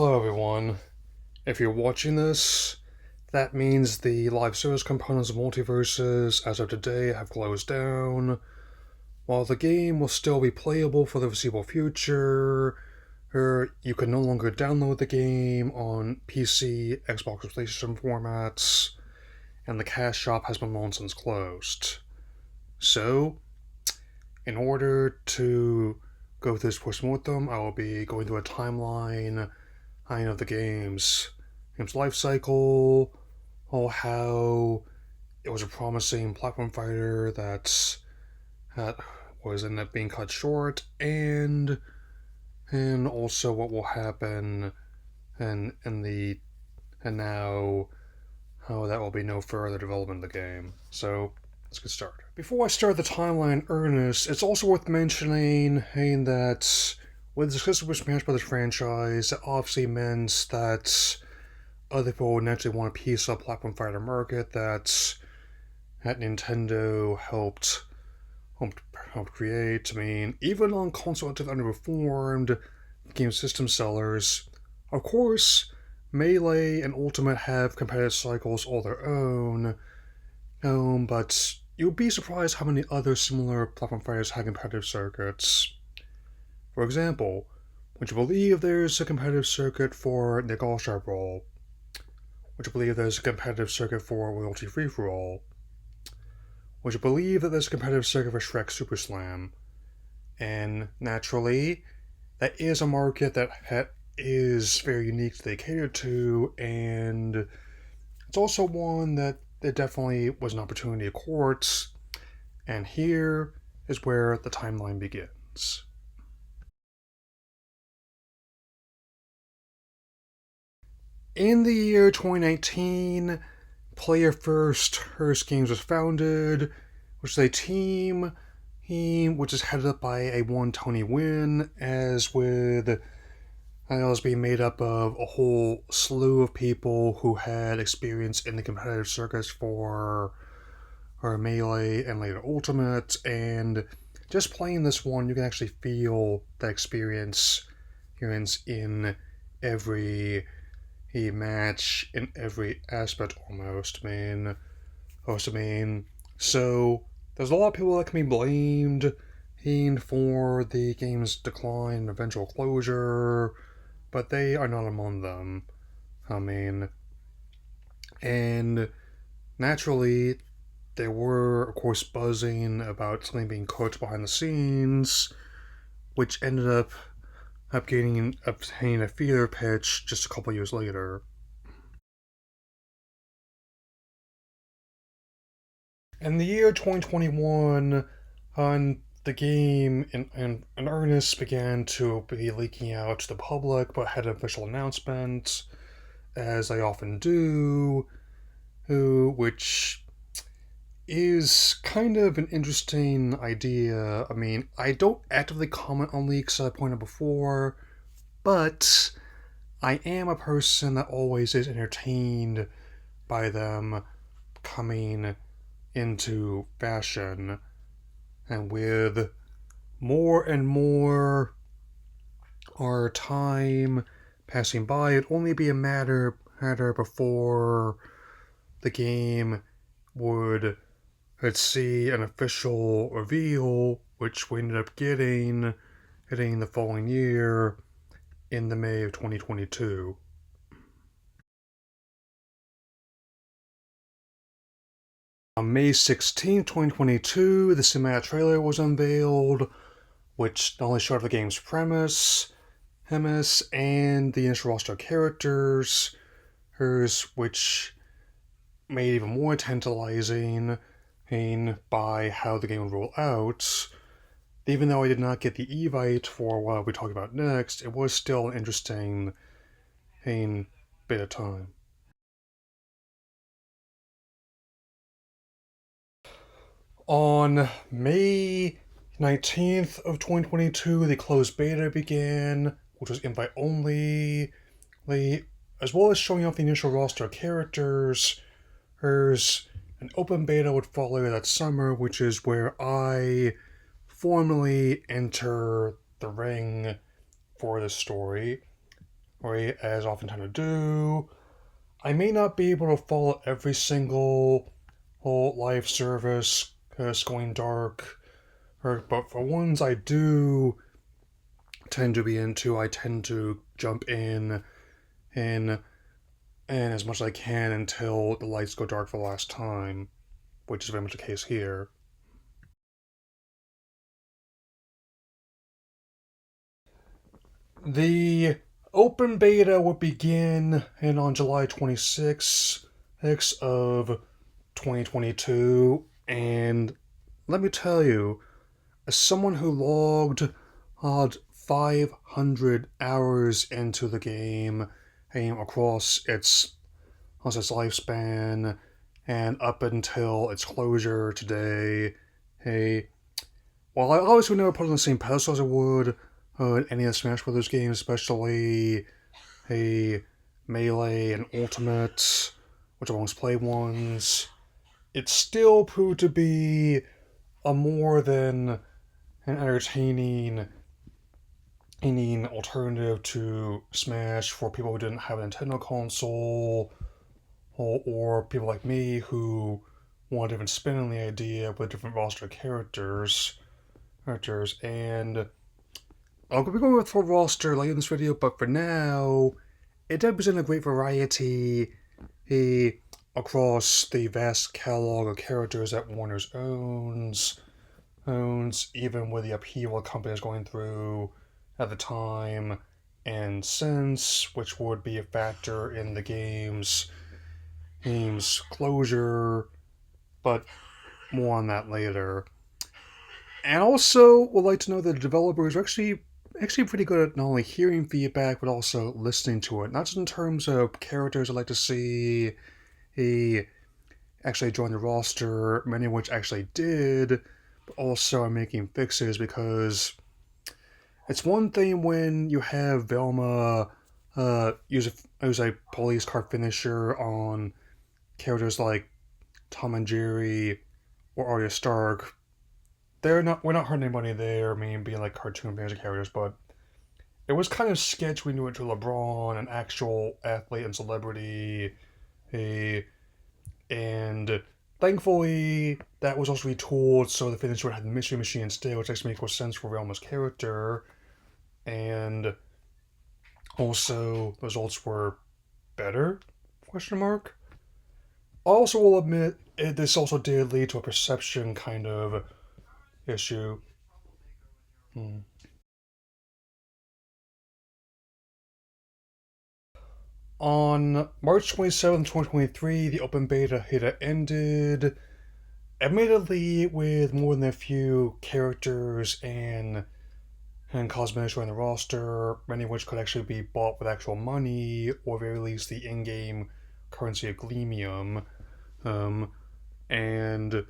Hello everyone. If you're watching this, that means the live service components of MultiVersus as of today have closed down. While the game will still be playable for the foreseeable future, you can no longer download the game on PC, Xbox, or PlayStation formats, and the cash shop has been long since closed. So, in order to go through this postmortem, I will be going through a timeline of the game's life cycle, or how it was a promising platform fighter that was ended up being cut short, and also what will happen and now how that will be no further development of the game. So let's get started. Before I start the timeline in earnest, it's also worth mentioning that with the success of the Smash Bros. Franchise, it obviously meant that other people would naturally want a piece of the platform fighter market that Nintendo helped create. I mean, even on console that underperformed game system sellers, of course, Melee and Ultimate have competitive cycles all their own. But you'd be surprised how many other similar platform fighters have competitive circuits. For example, would you believe there's a competitive circuit for Nick All-Star Brawl? Would you believe there's a competitive circuit for Royalty Free For All? Would you believe that there's a competitive circuit for Shrek Super Slam? And naturally, that is a market that is very unique to they cater to, and it's also one that there definitely was an opportunity of courts, and here is where the timeline begins. In the year 2019, Player First Hearst Games was founded, which is a team which is headed up by a one Tony Wynn, as was being made up of a whole slew of people who had experience in the competitive circuits for Melee and later Ultimate, and just playing this one, you can actually feel that experience in every match, in every aspect almost. So there's a lot of people that can be blamed for the game's decline and eventual closure, but they are not among them. I mean, and naturally, there were, of course, buzzing about something being cooked behind the scenes, which ended up obtaining a fever pitch just a couple years later. In the year 2021, the game in earnest began to be leaking out to the public, but had an official announcement, as they often do, which is kind of an interesting idea. I mean, I don't actively comment on leaks, as I pointed before, but I am a person that always is entertained by them coming into fashion, and with more and more our time passing by, it'd only be a matter before the game would see an official reveal, which we ended up getting the following year in the May of 2022. On May 16th, 2022, the cinematic trailer was unveiled, which not only showed the game's premise, and the initial roster of characters, which made it even more tantalizing by how the game would roll out. Even though I did not get the Evite for what we talk about next, it was still an interesting bit of time. On May 19th of 2022, the closed beta began, which was invite only, as well as showing off the initial roster of characters. An open beta would follow that summer, which is where I formally enter the ring for this story. right, as I often tend to do. I may not be able to follow every single whole live service because it's going dark, but for ones I do tend to be into, I tend to jump in and as much as I can until the lights go dark for the last time, which is very much the case here. The open beta would begin on July 26th of 2022, and let me tell you, as someone who logged 500 hours into the game across its lifespan and up until its closure today, hey, well, I obviously would never put it on the same pedestal as I would any of the Smash Brothers games, especially a Melee and Ultimate, which are most played ones. It still proved to be a more than an entertaining alternative to Smash for people who didn't have a Nintendo console, or people like me who want a different spin on the idea with different roster characters, and I'll be going with full roster later in this video, but for now, it does present a great variety across the vast catalog of characters that Warner's owns, even with the upheaval the company is going through at the time and since, which would be a factor in the game's closure, but more on that later. And also would like to know that the developers are actually pretty good at not only hearing feedback but also listening to it. Not just in terms of characters I'd like to see he actually join the roster, many of which actually did, but also are making fixes because it's one thing when you have Velma use a police car finisher on characters like Tom and Jerry or Arya Stark. We're not hurting anybody there, I mean being like cartoon fantasy characters, but it was kind of sketchy when you went to LeBron, an actual athlete and celebrity, and thankfully that was also retooled so the finisher had the mystery machine instead, which actually makes more sense for Realma's character, and also the results were better? Question mark. I also will admit this also did lead to a perception kind of issue. Hmm. On March 27th, 2023, the open beta ended, admittedly with more than a few characters and cosmetics on the roster, many of which could actually be bought with actual money, or at the very least the in-game currency of Gleamium. And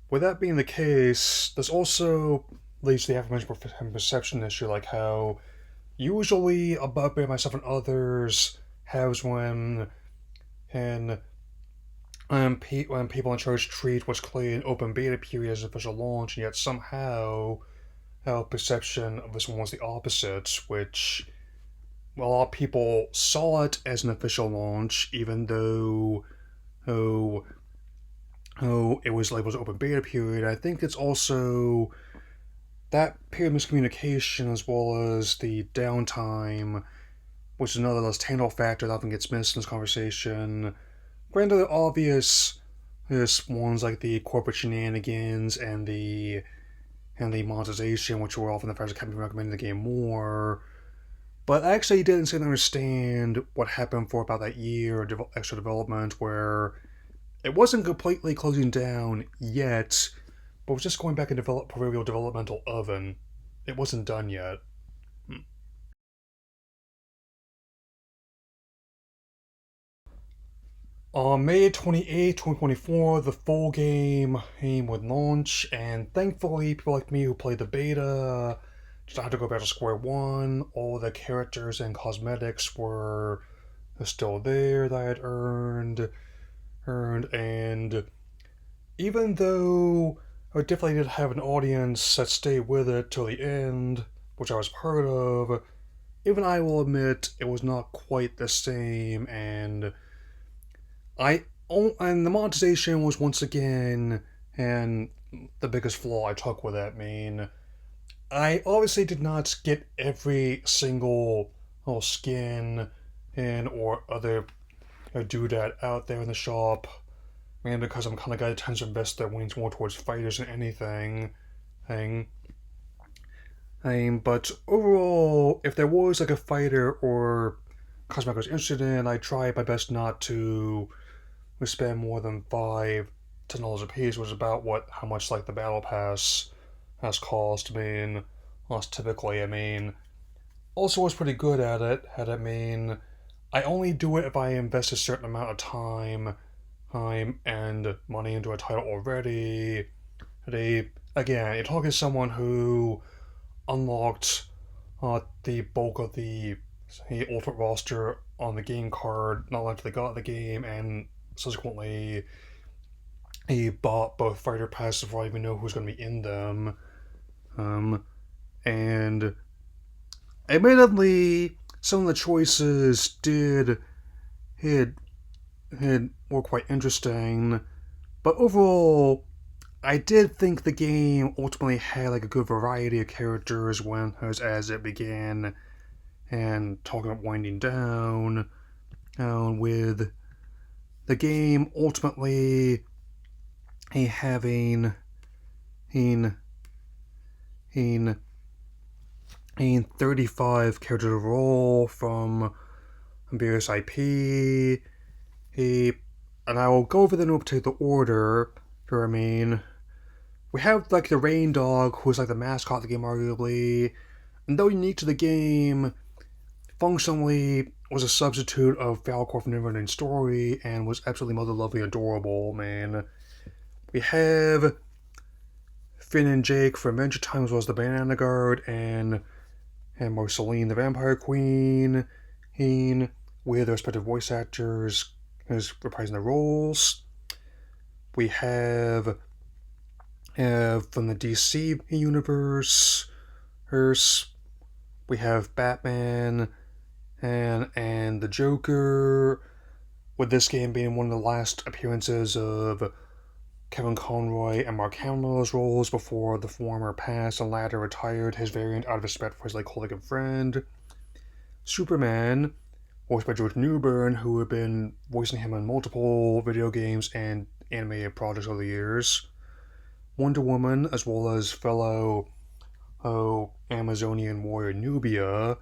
with that being the case, this also leads to the aforementioned perception issue, like how usually Above Bear, myself, and others has and when people in charge treat what's clearly an open beta period as official launch, and yet somehow our perception of this one was the opposite, which, well, a lot of people saw it as an official launch, even though oh, it was labeled as open beta period. I think it's also that period of miscommunication as well as the downtime, which is another less tangible factor that often gets missed in this conversation. Granted, the obvious ones like the corporate shenanigans and the monetization, which were often the factors that kept me recommending the game more. But I actually didn't seem to understand what happened for about that year of extra development, where it wasn't completely closing down yet, but was just going back and proverbial developmental oven. It wasn't done yet. On May 28, 2024, the full game would launch, and thankfully, people like me who played the beta just had to go back to square one. All the characters and cosmetics were still there that I had earned, and even though I definitely did have an audience that stayed with it till the end, which I was part of, even I will admit it was not quite the same, and and the monetization was once again and the biggest flaw I took with it. I mean, I obviously did not get every single little skin and or other doodad out there in the shop, mainly because I'm kind of guy that tends to invest their wings more towards fighters than anything. Thing. But overall, if there was like a fighter or cosmetic I was interested in, I tried my best not to spend more than $5-10 a piece, which is about how much like the battle pass has cost. I mean, less typically. I mean, also was pretty good at it. I only do it if I invest a certain amount of time and money into a title already. Again, you're talking to someone who unlocked the bulk of the ultimate roster on the game card not long after they got the game, and subsequently he bought both fighter passes before I even know who's going to be in them. And admittedly, some of the choices were quite interesting, but overall, I did think the game ultimately had like a good variety of characters as it began, and talking about winding down, with the game ultimately having in 35 characters overall from various IP. And I will go over them in no particular order. We have like the Rain Dog, who's like the mascot of the game, arguably, and though unique to the game, functionally was a substitute of Falcor from Neverending Story and was absolutely mother lovely, adorable. Man, we have Finn and Jake from Adventure Time, as well as the Banana Guard and Marceline, the Vampire Queen, with their respective voice actors as reprising their roles. We have from the DC universe, we have Batman and the Joker, with this game being one of the last appearances of Kevin Conroy and Mark Hamill's roles before the former passed and latter retired his variant out of respect for his late colleague and friend. Superman, voiced by George Newbern, who had been voicing him in multiple video games and animated projects over the years. Wonder Woman, as well as fellow Amazonian warrior Nubia.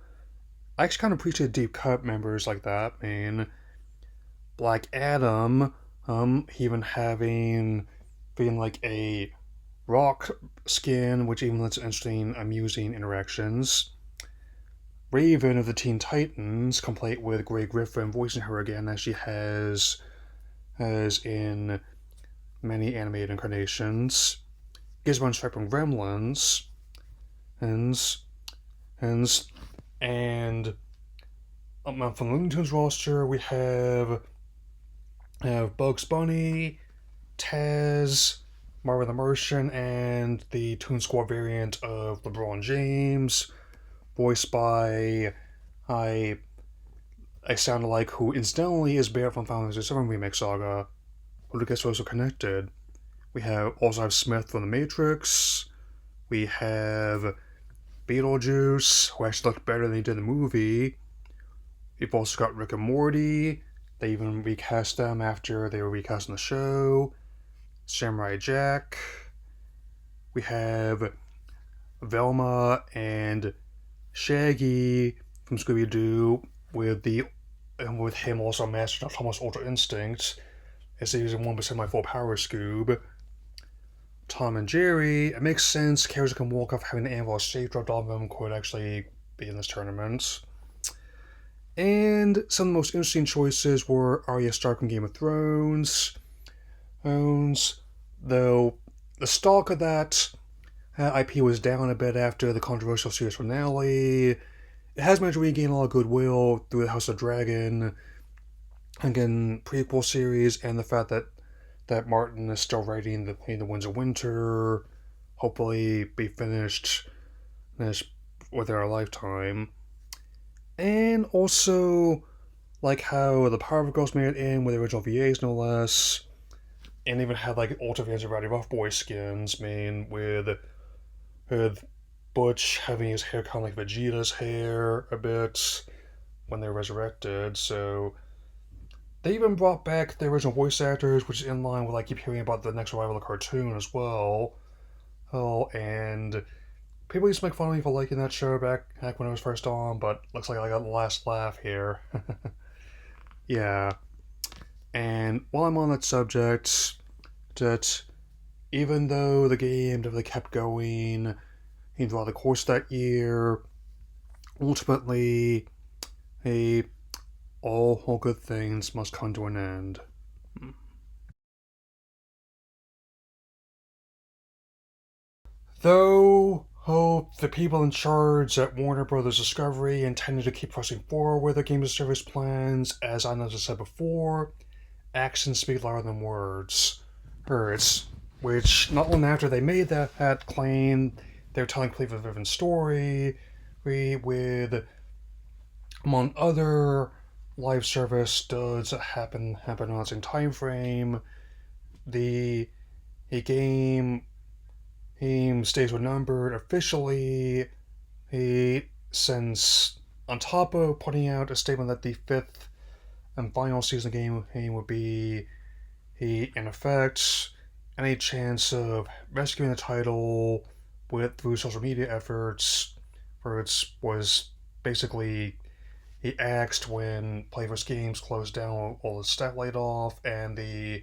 I actually kind of appreciate deep cut members like that. I mean, Black Adam, even being like a rock skin, which even lets interesting, amusing interactions. Raven of the Teen Titans, complete with Grey Griffin voicing her again, as she has in many animated incarnations. Gizmo and Stripe from Gremlins, and from the Looney Tunes roster, we have Bugs Bunny, Taz, Marvin the Martian, and the Toon Squad variant of LeBron James, voiced by I sound alike, who incidentally is Barrett from Final Fantasy VII Remake Saga, who I guess are also connected. We also have Smith from The Matrix. We have Beetlejuice, who actually looked better than he did in the movie. We've also got Rick and Morty. They even recast them after they were recast in the show. Samurai Jack. We have Velma and Shaggy from Scooby-Doo, with him also mastering Thomas Ultra Instinct, as he's in 1% of my full power Scoob. Tom and Jerry, it makes sense, characters that can walk off having the anvil safe dropped off them could actually be in this tournament. And some of the most interesting choices were Arya Stark from Game of Thrones, though the stock of that IP was down a bit after the controversial series finale. It has managed to regain a lot of goodwill through the House of Dragon, again, prequel series, and the fact that Martin is still writing the Winds of Winter, hopefully be finished within our lifetime. And also, like how the Powerpuff Girls made it in with the original VAs, no less, and even had like Ultra Vans and Rowdy Rough Boy skins, with Butch having his hair kind of like Vegeta's hair a bit when they were resurrected. So they even brought back the original voice actors, which is in line with I keep hearing about the next revival of the cartoon as well. Oh, and people used to make fun of me for liking that show back when it was first on, but looks like I got the last laugh here. Yeah, and while I'm on that subject, that even though the game definitely kept going throughout the course of that year, ultimately, a all good things must come to an end. Though, the people in charge at Warner Brothers Discovery intended to keep pressing forward with their game as service plans, as I just said before, actions speak louder than words. Which, not long after they made that claim, they were telling a completely different story, with, among other live service studs that happen on the same time frame. The game stays numbered officially. Since on top of putting out a statement that the fifth and final season of the game would be in effect, any chance of rescuing the title through social media efforts, where it was basically he axed when PlayVerse Games closed down, all the staff laid off, and the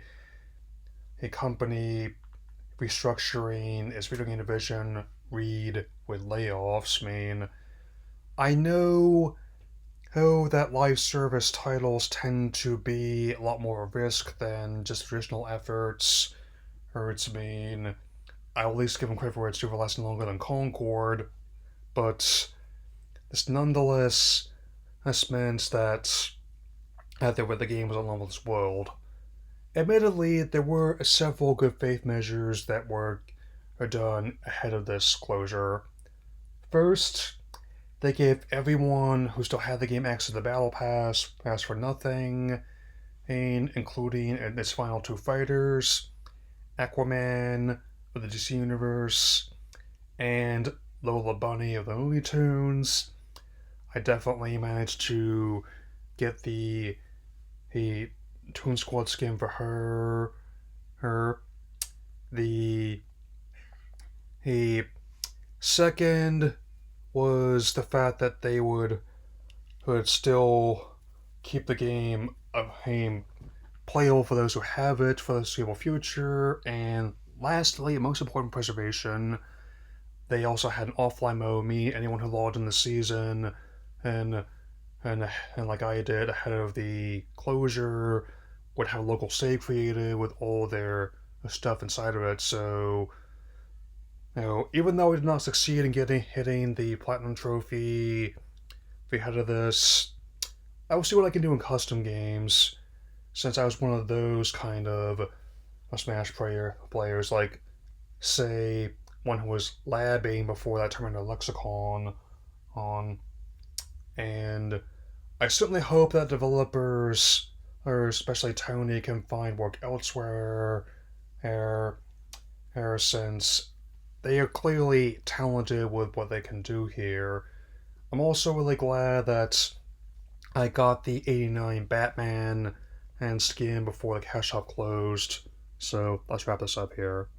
company restructuring its video game division read with layoffs. I mean, I know how that live service titles tend to be a lot more risk than just traditional efforts. Or it's I'll at least give them credit for it's due for lasting longer than Concord, but this nonetheless has meant that the game was on this world. Admittedly, there were several good faith measures that were done ahead of this closure. First, they gave everyone who still had the game access to the Battle Pass for nothing, including its final two fighters, Aquaman of the DC Universe, and Lola Bunny of the Looney Tunes. I definitely managed to get the Toon Squad skin for her. Her the second was the fact that they would still keep the game playable for those who have it for the foreseeable future, and lastly, most important preservation, they also had an offline mode. Anyone who logged in the season and and like I did ahead of the closure would have a local save created with all their stuff inside of it. So, even though I did not succeed in hitting the platinum trophy ahead of this, I will see what I can do in custom games. Since I was one of those kind of Smash players, like say one who was labbing before that turned into Lexicon on, and I certainly hope that developers, or especially Tony, can find work elsewhere, er, since they are clearly talented with what they can do here. I'm also really glad that I got the '89 Batman and skin before the cash shop closed. So let's wrap this up here.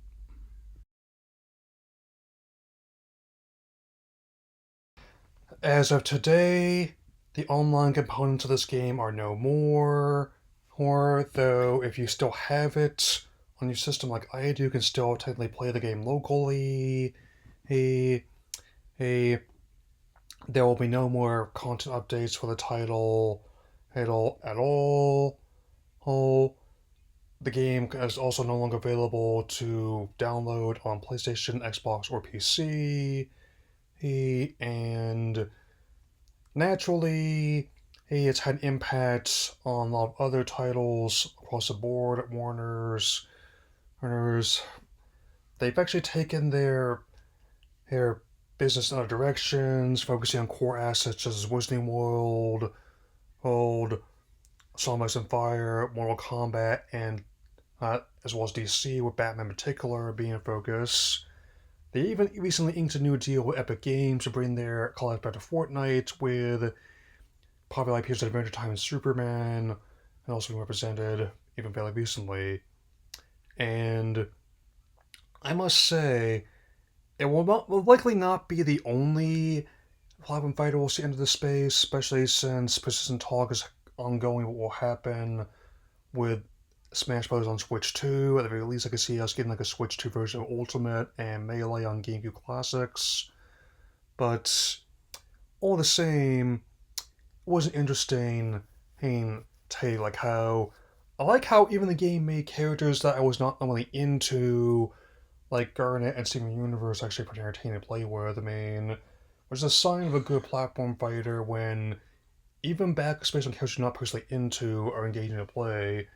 As of today, the online components of this game are no more. Or, though, if you still have it on your system like I do, you can still technically play the game locally. A, a, there will be no more content updates for the title at all. Oh, the game is also no longer available to download on PlayStation, Xbox, or PC. And naturally, it's had impact on a lot of other titles across the board at Warner's. They've actually taken their business in other directions, focusing on core assets such as Wizarding World, Song of Ice and Fire, Mortal Kombat, and as well as DC, with Batman in particular being in focus. They even recently inked a new deal with Epic Games to bring their collab back to Fortnite with popular IPs like Adventure Time and Superman, and also being represented even fairly recently. And I must say, it will likely not be the only Platinum Fighter we'll see enter the space, especially since persistent talk is ongoing what will happen with Smash Bros. On Switch 2. At the very least, I could see us getting like a Switch 2 version of Ultimate and Melee on GameCube Classics. But all the same, it was an interesting take, like how I like how even the game made characters that I was not normally into, like Garnet and Steven Universe, actually pretty entertaining to play with. I mean, which is a sign of a good platform fighter when even back, especially on characters you're not personally into, are engaging to play.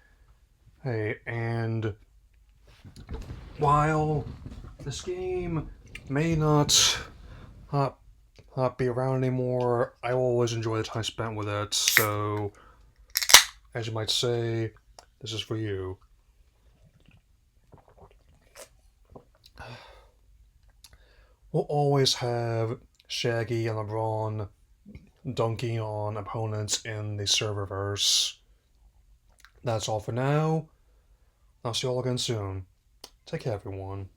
Hey, and while this game may not be around anymore, I will always enjoy the time spent with it. So, as you might say, this is for you. We'll always have Shaggy and LeBron dunking on opponents in the serververse. That's all for now. I'll see you all again soon. Take care, everyone.